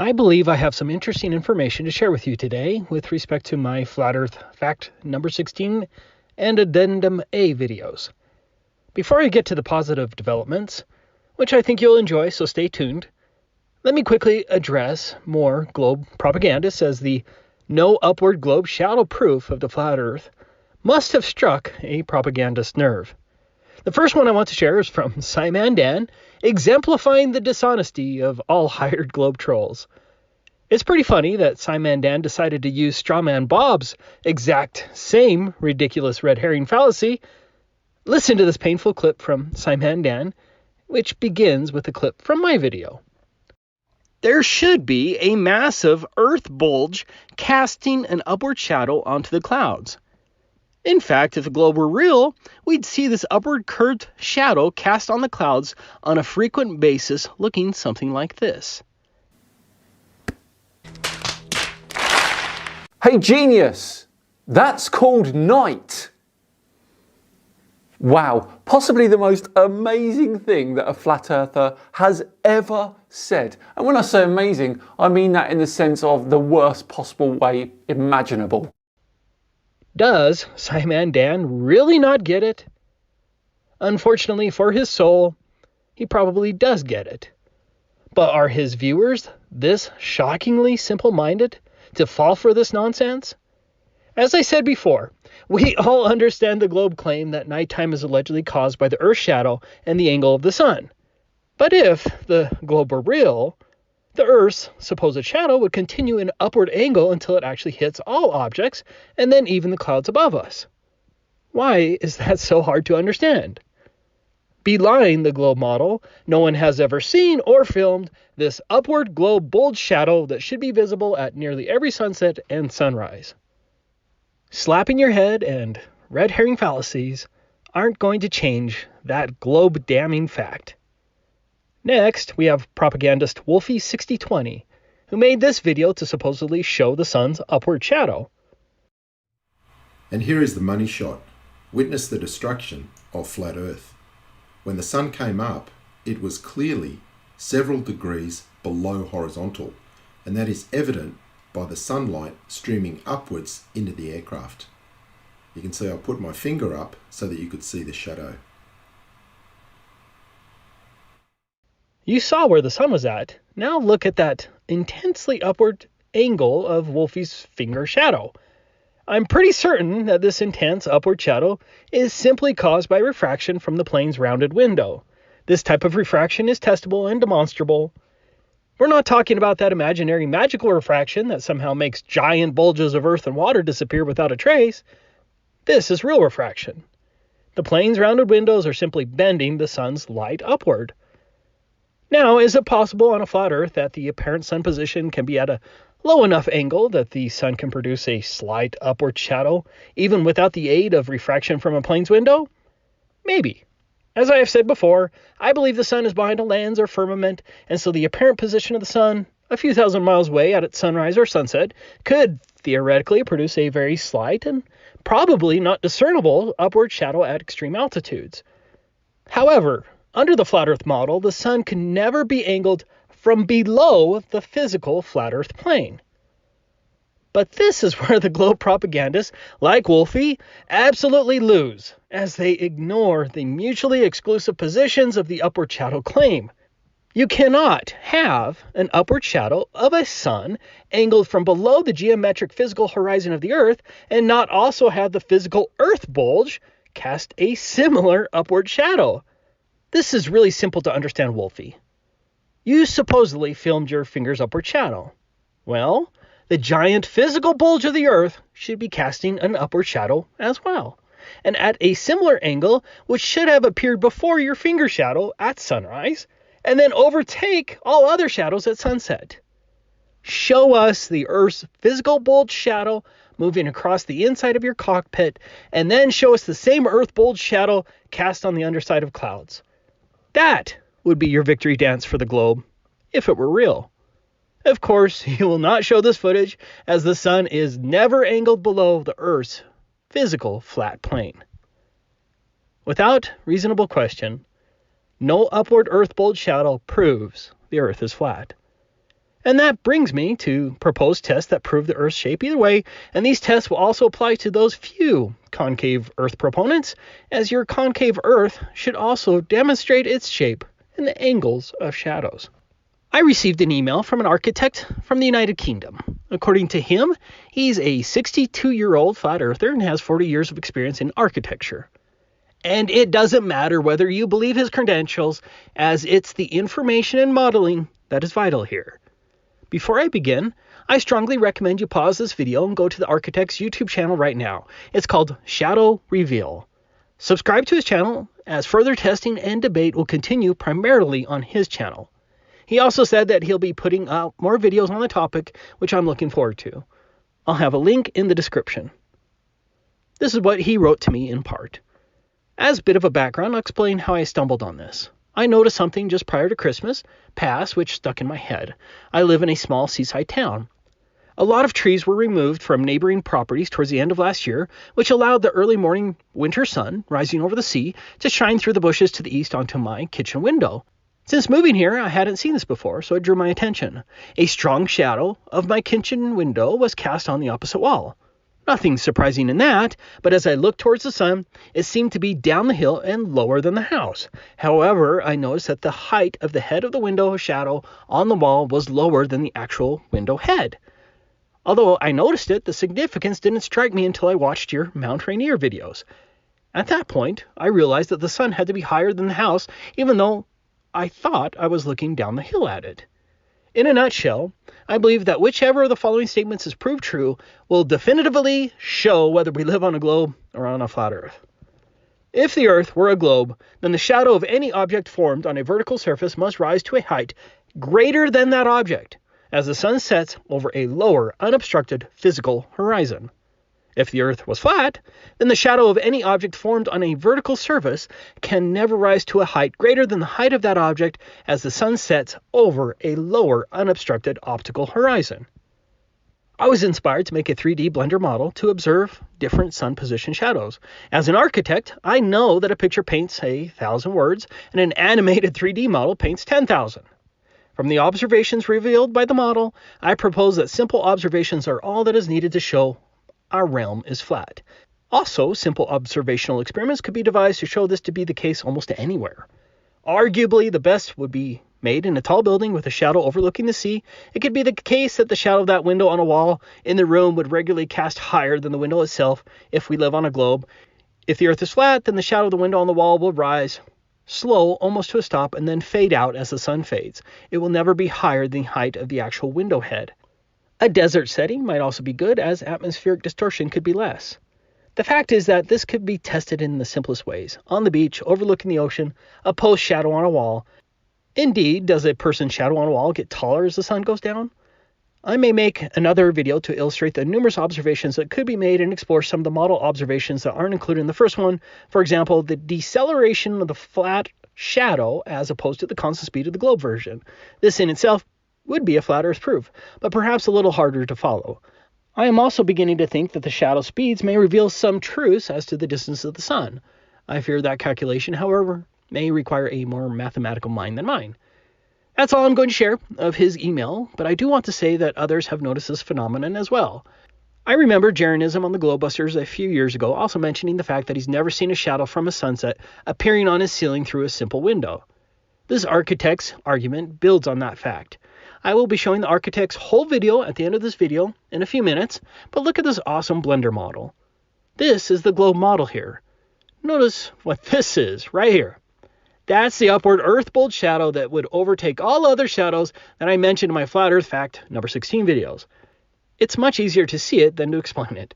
I believe I have some interesting information to share with you today with respect to my Flat Earth Fact number 16 and Addendum A videos. Before I get to the positive developments, which I think you'll enjoy, so stay tuned, let me quickly address more globe propagandists, as the no upward globe shadow proof of the flat Earth must have struck a propagandist nerve. The first one I want to share is from Simon Dan, exemplifying the dishonesty of all hired globe trolls. It's pretty funny that Simon Dan decided to use Strawman Bob's exact same ridiculous red herring fallacy. Listen to this painful clip from Simon Dan, which begins with a clip from my video. There should be a massive Earth bulge casting an upward shadow onto the clouds. In fact, if the globe were real, we'd see this upward curved shadow cast on the clouds on a frequent basis, looking something like this. Hey genius, that's called night. Wow, possibly the most amazing thing that a flat earther has ever said. And when I say amazing, I mean that in the sense of the worst possible way imaginable. Does Simon Dan really not get it? Unfortunately for his soul, he probably does get it. But are his viewers this shockingly simple-minded to fall for this nonsense? As I said before, we all understand the globe claim that nighttime is allegedly caused by the Earth's shadow and the angle of the sun. But if the globe were real, the Earth's supposed shadow would continue in an upward angle until it actually hits all objects, and then even the clouds above us. Why is that so hard to understand? Belying the globe model, no one has ever seen or filmed this upward globe bulge shadow that should be visible at nearly every sunset and sunrise. Slapping your head and red herring fallacies aren't going to change that globe damning fact. Next, we have propagandist Wolfie6020, who made this video to supposedly show the sun's upward shadow. And here is the money shot. Witness the destruction of flat Earth. When the sun came up, it was clearly several degrees below horizontal, and that is evident by the sunlight streaming upwards into the aircraft. You can see I put my finger up so that you could see the shadow. You saw where the sun was at. Now look at that intensely upward angle of Wolfie's finger shadow. I'm pretty certain that this intense upward shadow is simply caused by refraction from the plane's rounded window. This type of refraction is testable and demonstrable. We're not talking about that imaginary magical refraction that somehow makes giant bulges of earth and water disappear without a trace. This is real refraction. The plane's rounded windows are simply bending the sun's light upward. Now, is it possible on a flat Earth that the apparent sun position can be at a low enough angle that the sun can produce a slight upward shadow, even without the aid of refraction from a plane's window? Maybe. As I have said before, I believe the sun is behind a lens or firmament, and so the apparent position of the sun, a few thousand miles away at its sunrise or sunset, could theoretically produce a very slight and probably not discernible upward shadow at extreme altitudes. However, under the flat Earth model, the sun can never be angled from below the physical flat Earth plane. But this is where the globe propagandists, like Wolfie, absolutely lose, as they ignore the mutually exclusive positions of the upward shadow claim. You cannot have an upward shadow of a sun angled from below the geometric physical horizon of the Earth and not also have the physical Earth bulge cast a similar upward shadow. This is really simple to understand, Wolfie. You supposedly filmed your finger's upward shadow. Well, the giant physical bulge of the Earth should be casting an upward shadow as well, and at a similar angle, which should have appeared before your finger shadow at sunrise, and then overtake all other shadows at sunset. Show us the Earth's physical bulge shadow moving across the inside of your cockpit, and then show us the same Earth bulge shadow cast on the underside of clouds. That would be your victory dance for the globe, if it were real. Of course, you will not show this footage, as the sun is never angled below the Earth's physical flat plane. Without reasonable question, no upward Earth bulge shadow proves the Earth is flat. And that brings me to proposed tests that prove the Earth's shape either way, and these tests will also apply to those few concave Earth proponents, as your concave Earth should also demonstrate its shape and the angles of shadows. I received an email from an architect from the United Kingdom. According to him, he's a 62-year-old flat earther and has 40 years of experience in architecture. And it doesn't matter whether you believe his credentials, as it's the information and modeling that is vital here. Before I begin, I strongly recommend you pause this video and go to the architect's YouTube channel right now. It's called Shadowreveal. Subscribe to his channel, as further testing and debate will continue primarily on his channel. He also said that he'll be putting out more videos on the topic, which I'm looking forward to. I'll have a link in the description. This is what he wrote to me in part. As a bit of a background, I'll explain how I stumbled on this. I noticed something just prior to Christmas past which stuck in my head. I live in a small seaside town. A lot of trees were removed from neighboring properties towards the end of last year, which allowed the early morning winter sun rising over the sea to shine through the bushes to the east onto my kitchen window. Since moving here, I hadn't seen this before, so it drew my attention. A strong shadow of my kitchen window was cast on the opposite wall. Nothing surprising in that, but as I looked towards the sun, it seemed to be down the hill and lower than the house. However, I noticed that the height of the head of the window shadow on the wall was lower than the actual window head. Although I noticed it, the significance didn't strike me until I watched your Mount Rainier videos. At that point, I realized that the sun had to be higher than the house, even though I thought I was looking down the hill at it. In a nutshell, I believe that whichever of the following statements is proved true will definitively show whether we live on a globe or on a flat Earth. If the Earth were a globe, then the shadow of any object formed on a vertical surface must rise to a height greater than that object as the sun sets over a lower, unobstructed physical horizon. If the Earth was flat, then the shadow of any object formed on a vertical surface can never rise to a height greater than the height of that object as the sun sets over a lower, unobstructed optical horizon. I was inspired to make a 3D Blender model to observe different sun position shadows. As an architect, I know that a picture paints 1,000 words and an animated 3D model paints 10,000. From the observations revealed by the model, I propose that simple observations are all that is needed to show our realm is flat. Also, simple observational experiments could be devised to show this to be the case almost anywhere. Arguably, the best would be made in a tall building with a shadow overlooking the sea. It could be the case that the shadow of that window on a wall in the room would regularly cast higher than the window itself if we live on a globe. If the Earth is flat, then the shadow of the window on the wall will rise slow, almost to a stop, and then fade out as the sun fades. It will never be higher than the height of the actual window head. A desert setting might also be good, as atmospheric distortion could be less. The fact is that this could be tested in the simplest ways. On the beach, overlooking the ocean, a post shadow on a wall. Indeed, does a person's shadow on a wall get taller as the sun goes down? I may make another video to illustrate the numerous observations that could be made and explore some of the model observations that aren't included in the first one. For example, the deceleration of the flat shadow as opposed to the constant speed of the globe version. This in itself would be a flat Earth proof, but perhaps a little harder to follow. I am also beginning to think that the shadow speeds may reveal some truths as to the distance of the sun. I fear that calculation, however, may require a more mathematical mind than mine. That's all I'm going to share of his email, but I do want to say that others have noticed this phenomenon as well. I remember Jaronism on the Globebusters a few years ago also mentioning the fact that he's never seen a shadow from a sunset appearing on his ceiling through a simple window. This architect's argument builds on that fact. I will be showing the architect's whole video at the end of this video in a few minutes, but look at this awesome Blender model. This is the globe model here. Notice what this is right here. That's the upward Earth-bold shadow that would overtake all other shadows that I mentioned in my Flat Earth Fact number 16 videos. It's much easier to see it than to explain it.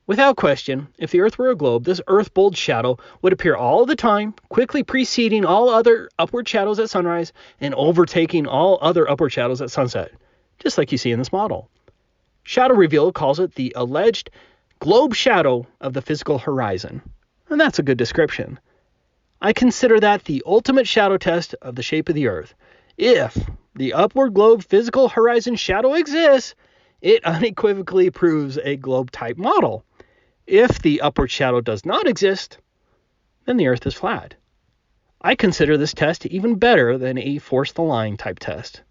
Without question, if the Earth were a globe, this Earth-bold shadow would appear all the time, quickly preceding all other upward shadows at sunrise and overtaking all other upward shadows at sunset, just like you see in this model. Shadowreveal calls it the alleged globe shadow of the physical horizon, and that's a good description. I consider that the ultimate shadow test of the shape of the Earth. If the upward globe physical horizon shadow exists, it unequivocally proves a globe-type model. If the upward shadow does not exist, then the Earth is flat. I consider this test even better than a force the line type test.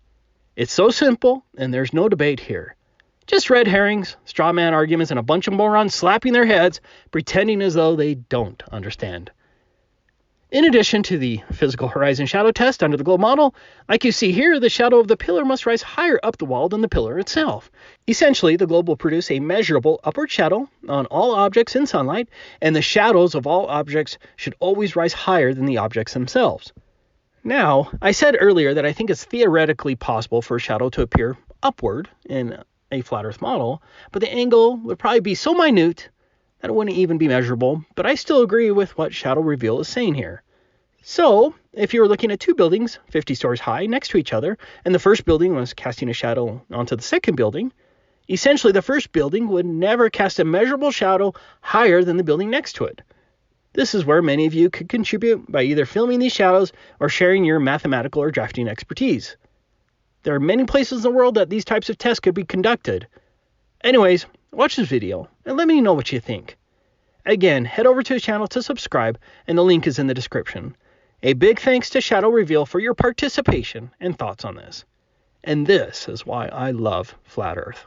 It's so simple, and there's no debate here. Just red herrings, straw man arguments, and a bunch of morons slapping their heads, pretending as though they don't understand. In addition to the physical horizon shadow test under the globe model, like you see here, the shadow of the pillar must rise higher up the wall than the pillar itself. Essentially, the globe will produce a measurable upward shadow on all objects in sunlight, and the shadows of all objects should always rise higher than the objects themselves. Now, I said earlier that I think it's theoretically possible for a shadow to appear upward in a flat Earth model, but the angle would probably be so minute that it wouldn't even be measurable, but I still agree with what Shadowreveal is saying here. So, if you were looking at two buildings 50 stories high next to each other, and the first building was casting a shadow onto the second building, essentially the first building would never cast a measurable shadow higher than the building next to it. This is where many of you could contribute by either filming these shadows or sharing your mathematical or drafting expertise. There are many places in the world that these types of tests could be conducted. Anyways, watch this video and let me know what you think. Again, head over to his channel to subscribe, and the link is in the description. A big thanks to Shadowreveal for your participation and thoughts on this. And this is why I love Flat Earth.